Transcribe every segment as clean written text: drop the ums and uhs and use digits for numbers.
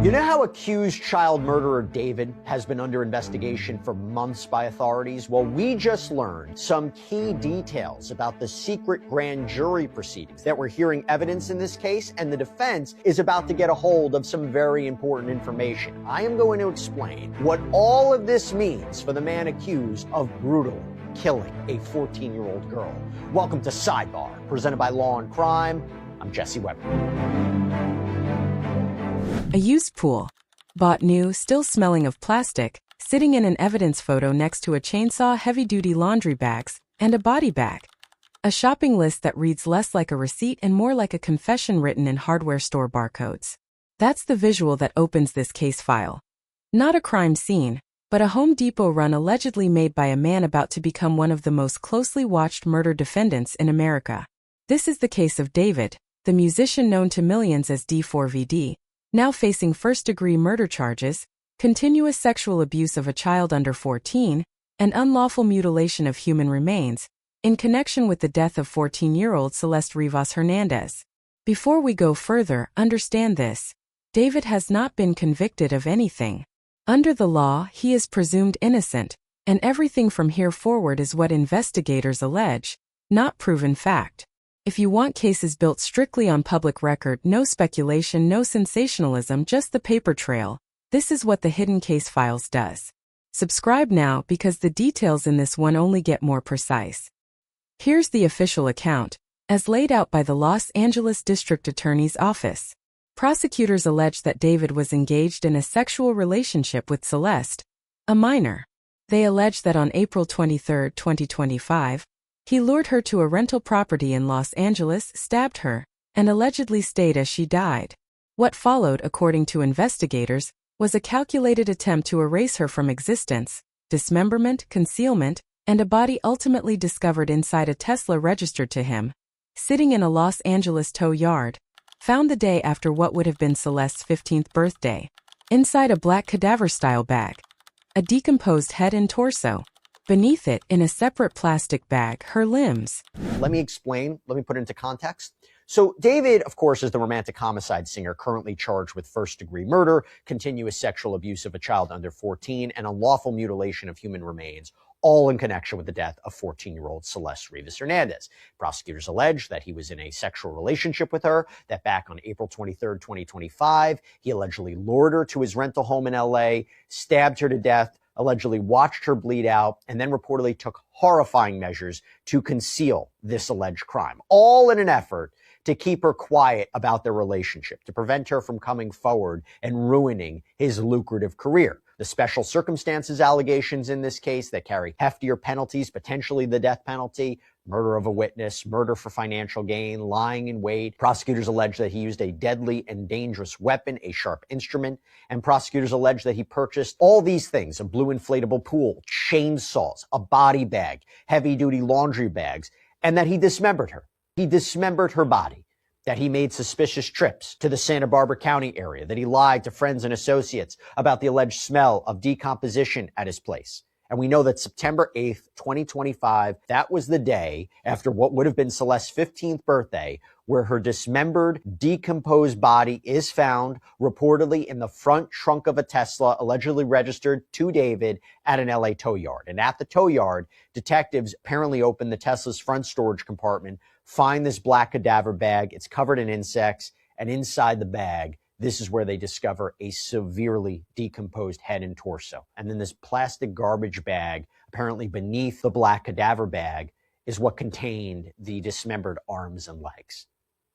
You know how accused child murderer David has been under investigation for months by authorities? Well, we just learned some key details about the secret grand jury proceedings that we're hearing evidence in this case, and the defense is about to get a hold of some very important information. I am going to explain what all of this means for the man accused of brutally killing a 14-year-old girl. Welcome to Sidebar, presented by Law and Crime. I'm Jesse Weber. A used pool, bought new, still smelling of plastic, sitting in an evidence photo next to a chainsaw, heavy-duty laundry bags, and a body bag. A shopping list that reads less like a receipt and more like a confession written in hardware store barcodes. That's the visual that opens this case file. Not a crime scene, but a Home Depot run allegedly made by a man about to become one of the most closely watched murder defendants in America. This is the case of David, the musician known to millions as D4VD. Now facing first-degree murder charges, continuous sexual abuse of a child under 14, and unlawful mutilation of human remains, in connection with the death of 14-year-old Celeste Rivas Hernandez. Before we go further, understand this. David has not been convicted of anything. Under the law, he is presumed innocent, and everything from here forward is what investigators allege, not proven fact. If you want cases built strictly on public record, no speculation, no sensationalism, just the paper trail, this is what the Hidden Case Files does. Subscribe now because the details in this one only get more precise. Here's the official account, as laid out by the Los Angeles District Attorney's Office. Prosecutors allege that David was engaged in a sexual relationship with Celeste, a minor. They allege that on April 23, 2025, he lured her to a rental property in Los Angeles, stabbed her, and allegedly stayed as she died. What followed, according to investigators, was a calculated attempt to erase her from existence, dismemberment, concealment, and a body ultimately discovered inside a Tesla registered to him, sitting in a Los Angeles tow yard, found the day after what would have been Celeste's 15th birthday, inside a black cadaver-style bag, a decomposed head and torso. Beneath it, in a separate plastic bag, her limbs. Let me explain. Let me put it into context. So David, of course, is the romantic homicide singer currently charged with first-degree murder, continuous sexual abuse of a child under 14, and unlawful mutilation of human remains, all in connection with the death of 14-year-old Celeste Rivas Hernandez. Prosecutors allege that he was in a sexual relationship with her, that back on April 23, 2025, he allegedly lured her to his rental home in LA, stabbed her to death, allegedly watched her bleed out, and then reportedly took horrifying measures to conceal this alleged crime, all in an effort to keep her quiet about their relationship, to prevent her from coming forward and ruining his lucrative career. The special circumstances allegations in this case that carry heftier penalties, potentially the death penalty, murder of a witness, murder for financial gain, lying in wait. Prosecutors allege that he used a deadly and dangerous weapon, a sharp instrument, and prosecutors allege that he purchased all these things: a blue inflatable pool, chainsaws, a body bag, heavy-duty laundry bags, and that he dismembered her. He dismembered her body, that he made suspicious trips to the Santa Barbara County area, that he lied to friends and associates about the alleged smell of decomposition at his place. And we know that September 8th, 2025, that was the day after what would have been Celeste's 15th birthday, where her dismembered, decomposed body is found reportedly in the front trunk of a Tesla allegedly registered to David at an LA tow yard. And at the tow yard, detectives apparently opened the Tesla's front storage compartment, find this black cadaver bag. It's covered in insects, and inside the bag, this is where they discover a severely decomposed head and torso. And then this plastic garbage bag, apparently beneath the black cadaver bag, is what contained the dismembered arms and legs.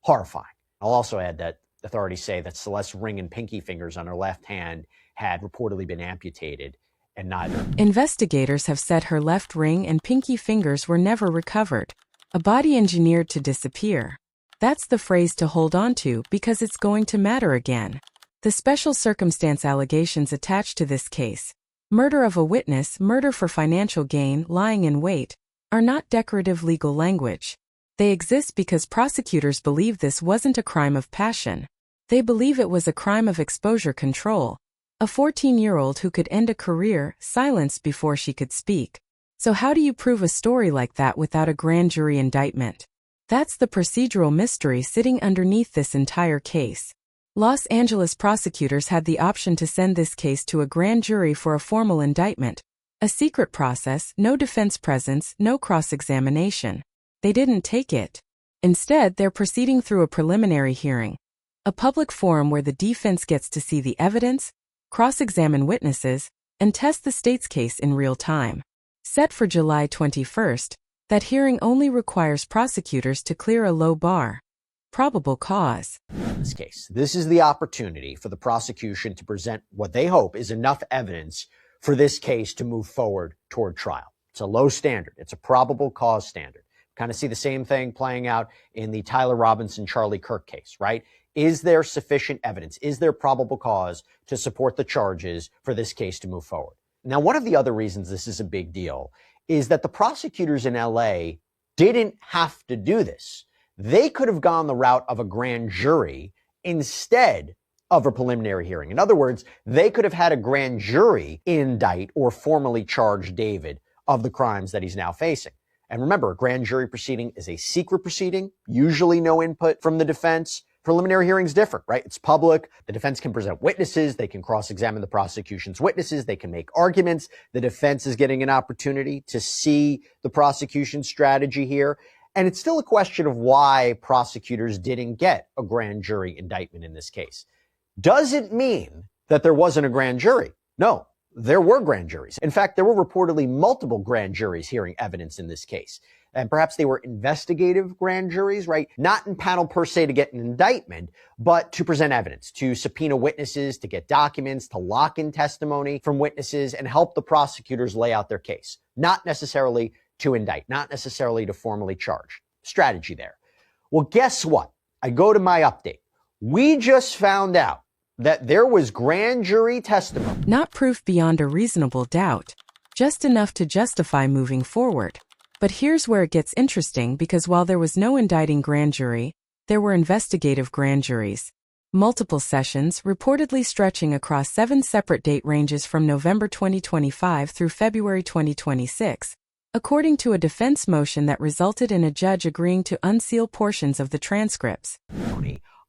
Horrifying. I'll also add that authorities say that Celeste's ring and pinky fingers on her left hand had reportedly been amputated, and neither. Investigators have said her left ring and pinky fingers were never recovered. A body engineered to disappear. That's the phrase to hold on to because it's going to matter again. The special circumstance allegations attached to this case, murder of a witness, murder for financial gain, lying in wait, are not decorative legal language. They exist because prosecutors believe this wasn't a crime of passion. They believe it was a crime of exposure control. A 14-year-old who could end a career, silenced before she could speak. So how do you prove a story like that without a grand jury indictment? That's the procedural mystery sitting underneath this entire case. Los Angeles prosecutors had the option to send this case to a grand jury for a formal indictment. A secret process, no defense presence, no cross-examination. They didn't take it. Instead, they're proceeding through a preliminary hearing, a public forum where the defense gets to see the evidence, cross-examine witnesses, and test the state's case in real time. Set for July 21st, that hearing only requires prosecutors to clear a low bar: probable cause. In this case, this is the opportunity for the prosecution to present what they hope is enough evidence for this case to move forward toward trial. It's a low standard. It's a probable cause standard. Kind of see the same thing playing out in the Tyler Robinson, Charlie Kirk case, right? Is there sufficient evidence? Is there probable cause to support the charges for this case to move forward? Now, one of the other reasons this is a big deal is that the prosecutors in LA didn't have to do this. They could have gone the route of a grand jury instead of a preliminary hearing. In other words, they could have had a grand jury indict or formally charge David of the crimes that he's now facing. And remember, a grand jury proceeding is a secret proceeding, usually no input from the defense. Preliminary hearing's different, right? It's public. The defense can present witnesses. They can cross-examine the prosecution's witnesses. They can make arguments. The defense is getting an opportunity to see the prosecution's strategy here. And it's still a question of why prosecutors didn't get a grand jury indictment in this case. Does it mean that there wasn't a grand jury? No. There were grand juries. In fact, there were reportedly multiple grand juries hearing evidence in this case. And perhaps they were investigative grand juries, right? Not in panel per se to get an indictment, but to present evidence, to subpoena witnesses, to get documents, to lock in testimony from witnesses and help the prosecutors lay out their case. Not necessarily to indict, not necessarily to formally charge. Strategy there. Well, guess what? I go to my update. We just found out that there was grand jury testimony. Not proof beyond a reasonable doubt, just enough to justify moving forward. But here's where it gets interesting, because while there was no indicting grand jury, there were investigative grand juries. Multiple sessions, reportedly stretching across 7 separate date ranges from November 2025 through February 2026, according to a defense motion that resulted in a judge agreeing to unseal portions of the transcripts.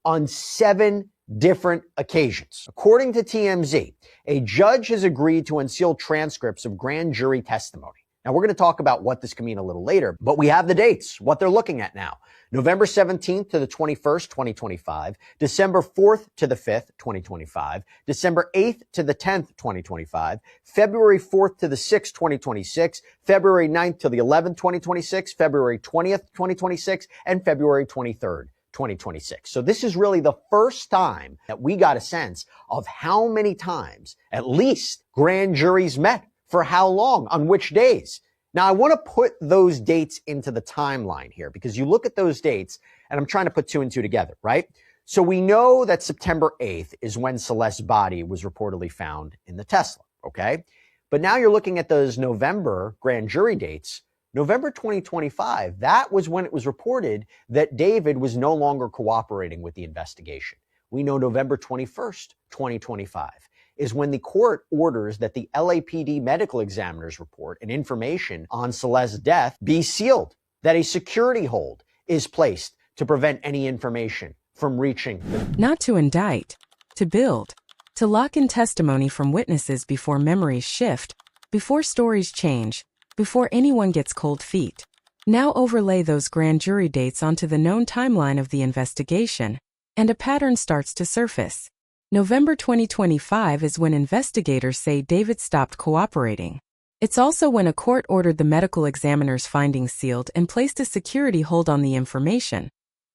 On 7 different occasions. According to TMZ, a judge has agreed to unseal transcripts of grand jury testimony. Now, we're going to talk about what this can mean a little later, but we have the dates, what they're looking at now. November 17th to the 21st, 2025, December 4th to the 5th, 2025, December 8th to the 10th, 2025, February 4th to the 6th, 2026, February 9th to the 11th, 2026, February 20th, 2026, and February 23rd. 2026. So this is really the first time that we got a sense of how many times, at least, grand juries met, for how long, on which days. Now, I want to put those dates into the timeline here, because you look at those dates, and I'm trying to put 2 and 2 together, right? So we know that September 8th is when Celeste's body was reportedly found in the Tesla, okay? But now you're looking at those November grand jury dates. November 2025, that was when it was reported that David was no longer cooperating with the investigation. We know November 21st, 2025 is when the court orders that the LAPD medical examiner's report and information on Celeste's death be sealed, that a security hold is placed to prevent any information from reaching. Not to indict, to build, to lock in testimony from witnesses before memories shift, before stories change, before anyone gets cold feet. Now overlay those grand jury dates onto the known timeline of the investigation, and a pattern starts to surface. November 2025 is when investigators say David stopped cooperating. It's also when a court ordered the medical examiner's findings sealed and placed a security hold on the information.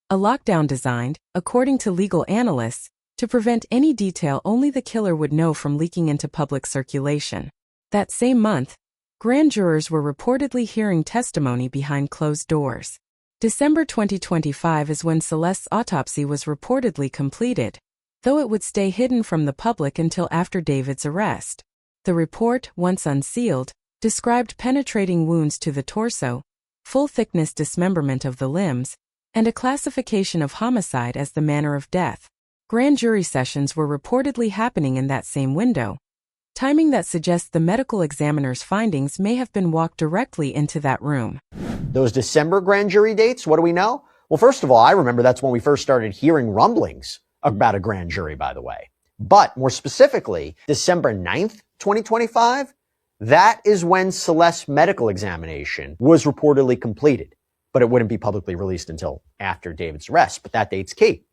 A lockdown designed, according to legal analysts, to prevent any detail only the killer would know from leaking into public circulation. That same month, grand jurors were reportedly hearing testimony behind closed doors. December 2025 is when Celeste's autopsy was reportedly completed, though it would stay hidden from the public until after David's arrest. The report, once unsealed, described penetrating wounds to the torso, full-thickness dismemberment of the limbs, and a classification of homicide as the manner of death. Grand jury sessions were reportedly happening in that same window, timing that suggests the medical examiner's findings may have been walked directly into that room. Those December grand jury dates, what do we know? Well, first of all, I remember that's when we first started hearing rumblings about a grand jury, by the way. But more specifically, December 9th, 2025, that is when Celeste's medical examination was reportedly completed, but it wouldn't be publicly released until after David's arrest. But that date's key.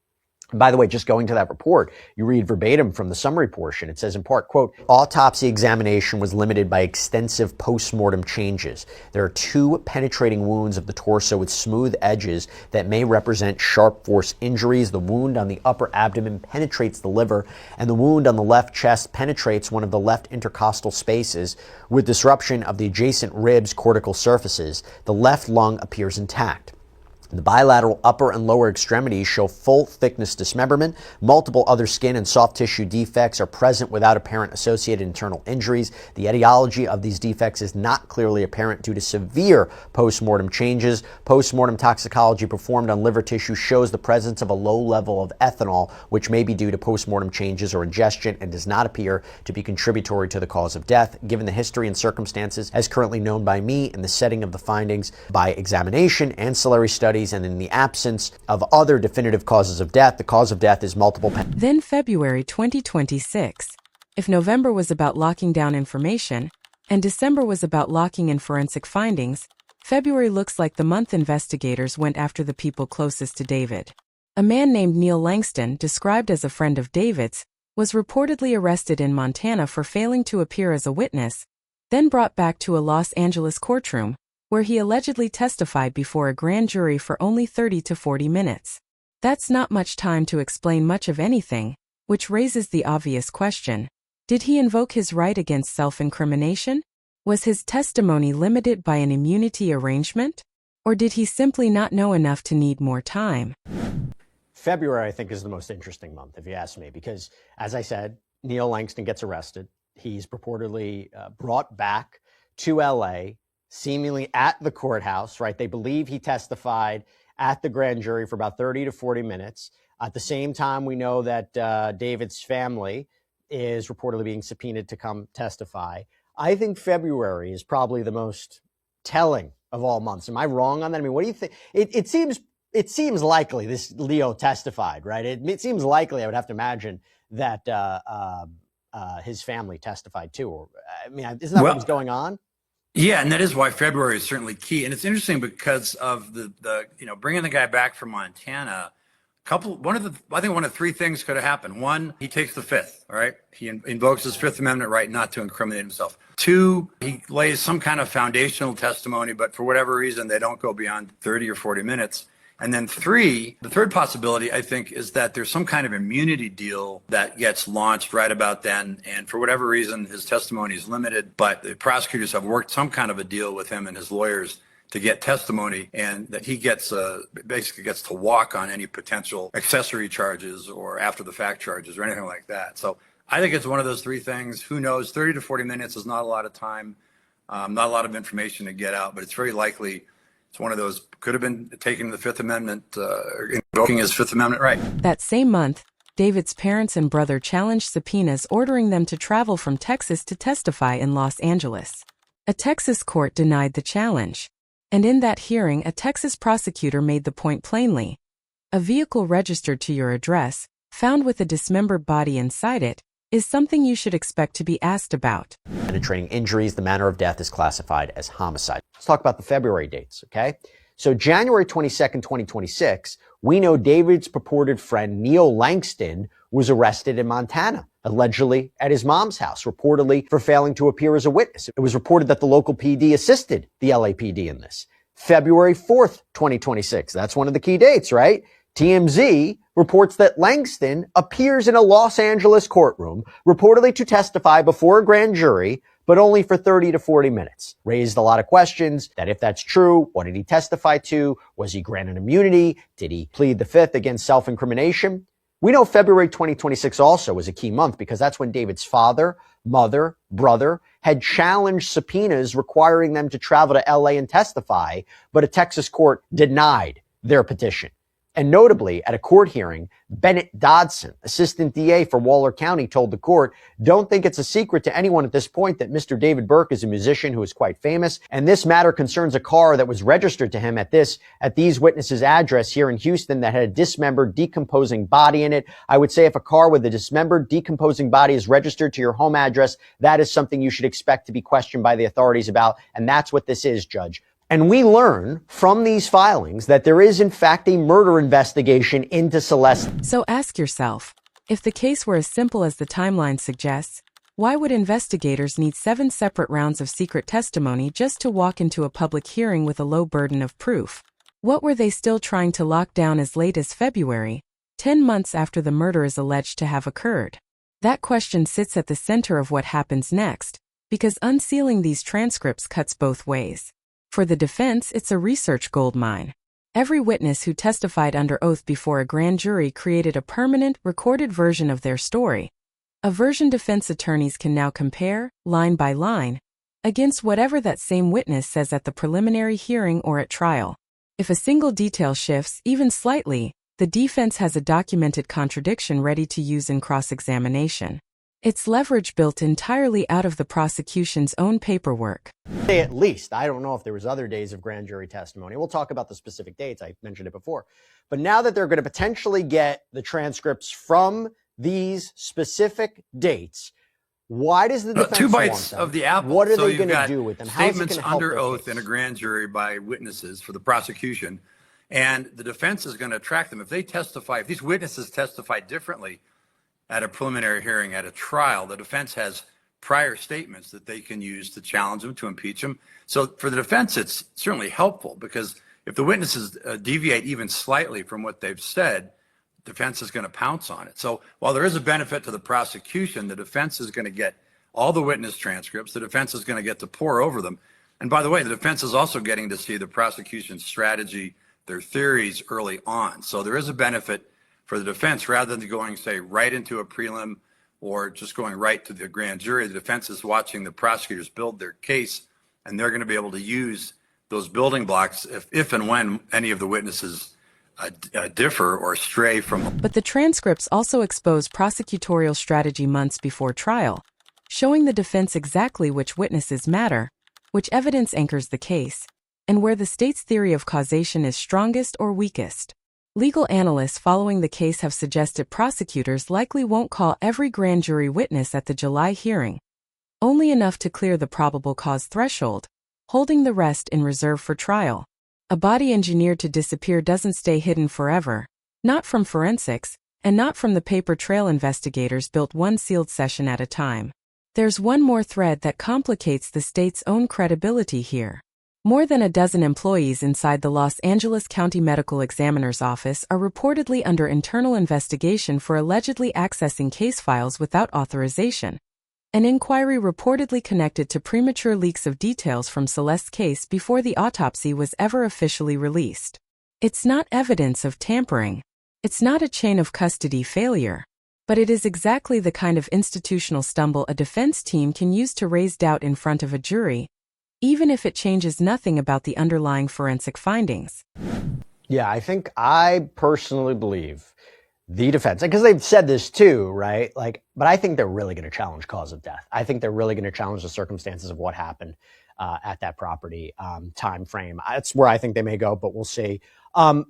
And by the way, just going to that report, you read verbatim from the summary portion. It says in part, quote, autopsy examination was limited by extensive post-mortem changes. There are 2 penetrating wounds of the torso with smooth edges that may represent sharp force injuries. The wound on the upper abdomen penetrates the liver, and the wound on the left chest penetrates one of the left intercostal spaces with disruption of the adjacent ribs' cortical surfaces. The left lung appears intact. The bilateral upper and lower extremities show full thickness dismemberment. Multiple other skin and soft tissue defects are present without apparent associated internal injuries. The etiology of these defects is not clearly apparent due to severe post-mortem changes. Post-mortem toxicology performed on liver tissue shows the presence of a low level of ethanol, which may be due to post-mortem changes or ingestion and does not appear to be contributory to the cause of death. Given the history and circumstances as currently known by me in the setting of the findings by examination, ancillary studies, and in the absence of other definitive causes of death, the cause of death is multiple. Then February 2026. If November was about locking down information and December was about locking in forensic findings, February looks like the month investigators went after the people closest to David. A man named Neil Langston, described as a friend of David's, was reportedly arrested in Montana for failing to appear as a witness, then brought back to a Los Angeles courtroom, where he allegedly testified before a grand jury for only 30 to 40 minutes. That's not much time to explain much of anything, which raises the obvious question. Did he invoke his right against self-incrimination? Was his testimony limited by an immunity arrangement? Or did he simply not know enough to need more time? February, I think, is the most interesting month, if you ask me, because, as I said, Neil Langston gets arrested. He's purportedly brought back to L.A., seemingly at the courthouse, right? They believe he testified at the grand jury for about 30 to 40 minutes. At the same time, we know that David's family is reportedly being subpoenaed to come testify. I think February is probably the most telling of all months. Am I wrong on that? I mean, what do you think? It seems likely this Leo testified, right? It seems likely, I would have to imagine, that his family testified too. Or, I mean, isn't that what was going on? Yeah, and that is why February is certainly key. And it's interesting because of the bringing the guy back from Montana. I think one of 3 things could have happened. 1, he takes the 5th, all right? He invokes his 5th Amendment right not to incriminate himself. 2, he lays some kind of foundational testimony, but for whatever reason, they don't go beyond 30 or 40 minutes. And then 3, the third possibility, I think, is that there's some kind of immunity deal that gets launched right about then. And for whatever reason, his testimony is limited, but the prosecutors have worked some kind of a deal with him and his lawyers to get testimony, and that he basically gets to walk on any potential accessory charges or after the fact charges or anything like that. So I think it's one of those 3 things. Who knows? 30 to 40 minutes is not a lot of time, not a lot of information to get out, but it's very likely it's one of those, could have been taking the 5th Amendment, invoking his 5th Amendment right. That same month, David's parents and brother challenged subpoenas ordering them to travel from Texas to testify in Los Angeles. A Texas court denied the challenge. And in that hearing, a Texas prosecutor made the point plainly. A vehicle registered to your address, found with a dismembered body inside it, is something you should expect to be asked about. Penetrating injuries, the manner of death is classified as homicide. Let's talk about the February dates, okay? So January 22nd, 2026, we know David's purported friend Neil Langston was arrested in Montana, allegedly at his mom's house, reportedly for failing to appear as a witness. It was reported that the local PD assisted the LAPD in this. February 4th, 2026, that's one of the key dates, right? TMZ reports that Langston appears in a Los Angeles courtroom, reportedly to testify before a grand jury, but only for 30 to 40 minutes. Raised a lot of questions that if that's true, what did he testify to? Was he granted immunity? Did he plead the 5th against self-incrimination? We know February 2026 also was a key month because that's when David's father, mother, brother had challenged subpoenas requiring them to travel to LA and testify, but a Texas court denied their petition. And notably, at a court hearing, Bennett Dodson, assistant DA for Waller County, told the court, "Don't think it's a secret to anyone at this point that Mr. David Burke is a musician who is quite famous, and this matter concerns a car that was registered to him at these witnesses' address here in Houston that had a dismembered, decomposing body in it. I would say if a car with a dismembered, decomposing body is registered to your home address, that is something you should expect to be questioned by the authorities about, and that's what this is, Judge." And we learn from these filings that there is, in fact, a murder investigation into Celeste. So ask yourself, if the case were as simple as the timeline suggests, why would investigators need 7 separate rounds of secret testimony just to walk into a public hearing with a low burden of proof? What were they still trying to lock down as late as February, 10 months after the murder is alleged to have occurred? That question sits at the center of what happens next, because unsealing these transcripts cuts both ways. For the defense, it's a research goldmine. Every witness who testified under oath before a grand jury created a permanent, recorded version of their story. A version defense attorneys can now compare, line by line, against whatever that same witness says at the preliminary hearing or at trial. If a single detail shifts, even slightly, the defense has a documented contradiction ready to use in cross-examination. It's leverage built entirely out of the prosecution's own paperwork. At least, I don't know if there was other days of grand jury testimony. We'll talk about the specific dates. I mentioned it before. But now that they're going to potentially get the transcripts from these specific dates, why does the defense 2 bites want them? of the apple? What are So they going to got do with them? How is it statements going to help under their oath case? in a grand jury by witnesses for the prosecution, and the defense is going to track them. If they testify, if these witnesses testify differently at a preliminary hearing, at a trial, the defense has prior statements that they can use to challenge them, to impeach them. So for the defense, it's certainly helpful, because if the witnesses deviate even slightly from what they've said, defense is going to pounce on it. So while there is a benefit to the prosecution, the defense is going to get all the witness transcripts. The defense is going to get to pore over them. And by the way, the defense is also getting to see the prosecution's strategy, their theories early on. So there is a benefit for the defense, rather than going, say, right into a prelim or just going right to the grand jury. The defense is watching the prosecutors build their case, and they're going to be able to use those building blocks if and when any of the witnesses differ or stray from them. But the transcripts also expose prosecutorial strategy months before trial, showing the defense exactly which witnesses matter, which evidence anchors the case, and where the state's theory of causation is strongest or weakest. Legal analysts following the case have suggested prosecutors likely won't call every grand jury witness at the July hearing, only enough to clear the probable cause threshold, holding the rest in reserve for trial. A body engineered to disappear doesn't stay hidden forever, not from forensics, and not from the paper trail investigators built one sealed session at a time. There's one more thread that complicates the state's own credibility here. More than a dozen employees inside the Los Angeles County Medical Examiner's office are reportedly under internal investigation for allegedly accessing case files without authorization. An inquiry reportedly connected to premature leaks of details from Celeste's case before the autopsy was ever officially released. It's not evidence of tampering. It's not a chain of custody failure. But it is exactly the kind of institutional stumble a defense team can use to raise doubt in front of a jury, even if it changes nothing about the underlying forensic findings. Yeah, I personally believe the defense, because they've said this too, right? But I think they're really going to challenge cause of death. I think they're really going to challenge the circumstances of what happened at that property time frame. That's where I think they may go, but we'll see.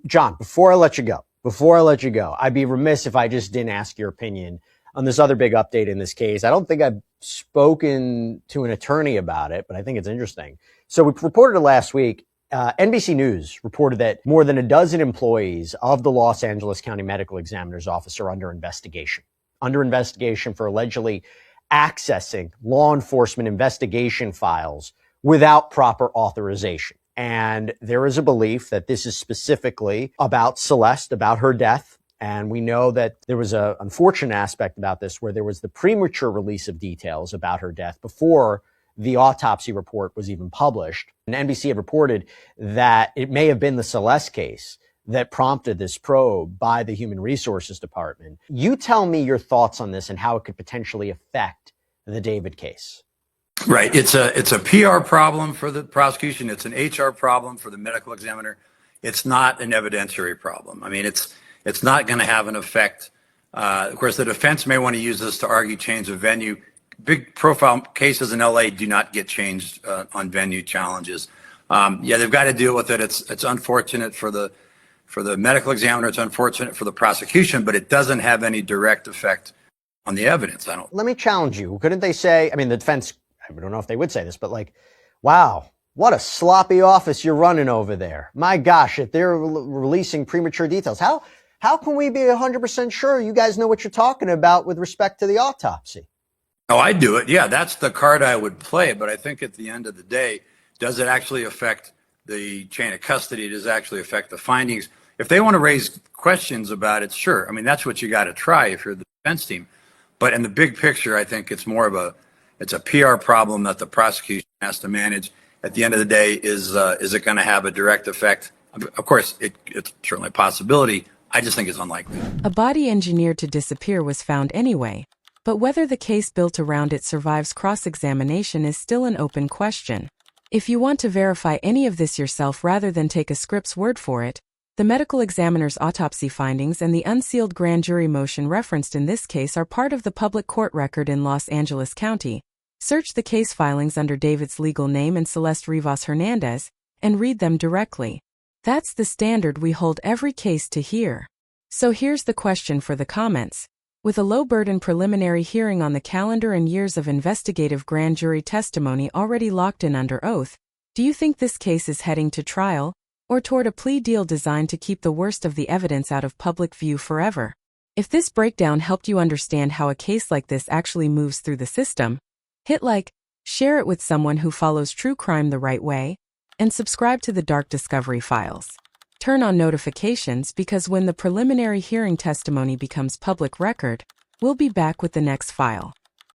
John, before I let you go, I'd be remiss if I just didn't ask your opinion on this other big update in this case. I don't think I've spoken to an attorney about it, but I think it's interesting. So we reported it last week. NBC News reported that more than a dozen employees of the Los Angeles County Medical Examiner's office are under investigation for allegedly accessing law enforcement investigation files without proper authorization. And there is a belief that this is specifically about Celeste, about her death. And we know that there was an unfortunate aspect about this where there was the premature release of details about her death before the autopsy report was even published. And NBC had reported that it may have been the Celeste case that prompted this probe by the Human Resources Department. You tell me your thoughts on this and how it could potentially affect the David case. Right. It's a PR problem for the prosecution. It's an HR problem for the medical examiner. it's not an evidentiary problem. I mean, it's not going to have an effect. Of course, the defense may want to use this to argue change of venue. Big profile cases in LA do not get changed on venue challenges. Yeah, they've got to deal with it. It's unfortunate for the medical examiner. It's unfortunate for the prosecution, but it doesn't have any direct effect on the evidence. Let me challenge you. Couldn't they say, I mean, the defense, I don't know if they would say this, but like, wow, what a sloppy office you're running over there. My gosh, if they're releasing premature details, how can we be 100% sure you guys know what you're talking about with respect to the autopsy? Oh, I do it. Yeah, that's the card I would play. But I think at the end of the day, does it actually affect the chain of custody? Does it actually affect the findings? If they want to raise questions about it, sure. I mean, that's what you got to try if you're the defense team. But in the big picture, I think it's more of it's a PR problem that the prosecution has to manage. At the end of the day, is it going to have a direct effect? Of course, it's certainly a possibility. I just think it's unlikely. A body engineered to disappear was found anyway, but whether the case built around it survives cross-examination is still an open question. If you want to verify any of this yourself rather than take a script's word for it, the medical examiner's autopsy findings and the unsealed grand jury motion referenced in this case are part of the public court record in Los Angeles County. Search the case filings under David's legal name and Celeste Rivas Hernandez, and read them directly. That's the standard we hold every case to here. So here's the question for the comments. With a low-burden preliminary hearing on the calendar and years of investigative grand jury testimony already locked in under oath, do you think this case is heading to trial, or toward a plea deal designed to keep the worst of the evidence out of public view forever? If this breakdown helped you understand how a case like this actually moves through the system, hit like, share it with someone who follows true crime the right way, and subscribe to the Dark Discovery Files. Turn on notifications because when the preliminary hearing testimony becomes public record, we'll be back with the next file.